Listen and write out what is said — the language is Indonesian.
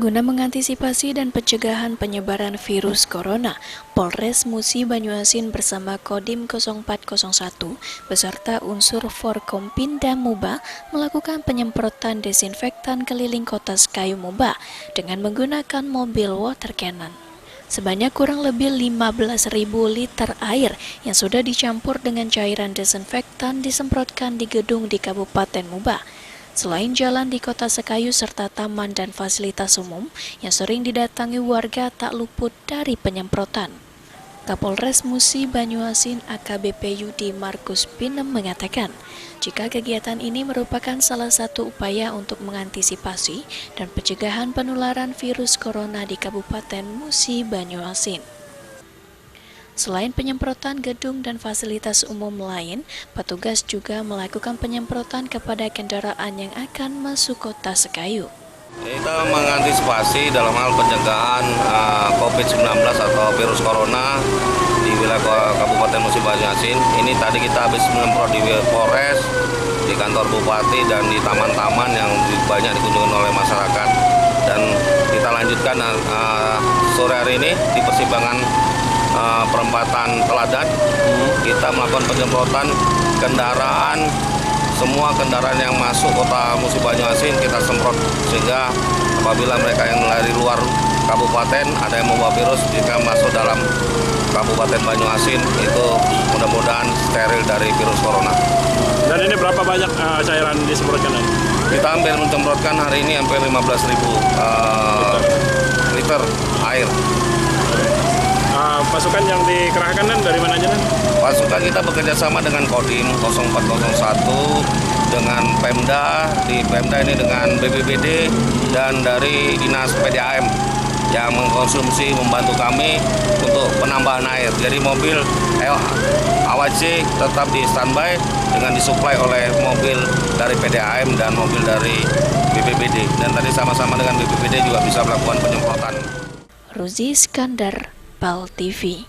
Guna mengantisipasi dan pencegahan penyebaran virus corona, Polres Musi Banyuasin bersama Kodim 0401 beserta unsur Forkompinda Muba melakukan penyemprotan desinfektan keliling kota Sekayu Muba dengan menggunakan mobil water cannon. Sebanyak kurang lebih 15.000 liter air yang sudah dicampur dengan cairan desinfektan disemprotkan di gedung di Kabupaten Muba. Selain jalan di kota Sekayu serta taman dan fasilitas umum yang sering didatangi warga tak luput dari penyemprotan. Kapolres Musi Banyuasin AKBP Yudi Markus Pinem mengatakan, jika kegiatan ini merupakan salah satu upaya untuk mengantisipasi dan pencegahan penularan virus corona di Kabupaten Musi Banyuasin. Selain penyemprotan gedung dan fasilitas umum lain, petugas juga melakukan penyemprotan kepada kendaraan yang akan masuk kota Sekayu. Kita mengantisipasi dalam hal pencegahan COVID-19 atau virus corona di wilayah Kabupaten Musi Banyuasin. Ini tadi kita habis menyemprot di Polres, di kantor Bupati, dan di taman-taman yang banyak dikunjungi oleh masyarakat. Dan kita lanjutkan sore hari ini di persimpangan perempatan Teladan, kita melakukan penyemprotan kendaraan, semua kendaraan yang masuk kota Musi Banyuasin kita semprot, sehingga apabila mereka yang dari luar kabupaten ada yang membawa virus, jika masuk dalam Kabupaten Banyuasin itu mudah-mudahan steril dari virus corona. Dan ini berapa banyak cairan disemprotkan? Kita hampir mensemprotkan hari ini hampir 15.000 liter air. Pasukan yang dikerahkan dari mana aja? Pasukan kita bekerja sama dengan Kodim 0401, dengan Pemda, di Pemda ini dengan BPBD, dan dari Dinas PDAM yang mengkonsumsi membantu kami untuk penambahan air. Jadi mobil AWAC tetap di standby dengan disuplai oleh mobil dari PDAM dan mobil dari BPBD. Dan tadi sama-sama dengan BPBD juga bisa melakukan penyemprotan. Ruzi Iskandar, PAL TV.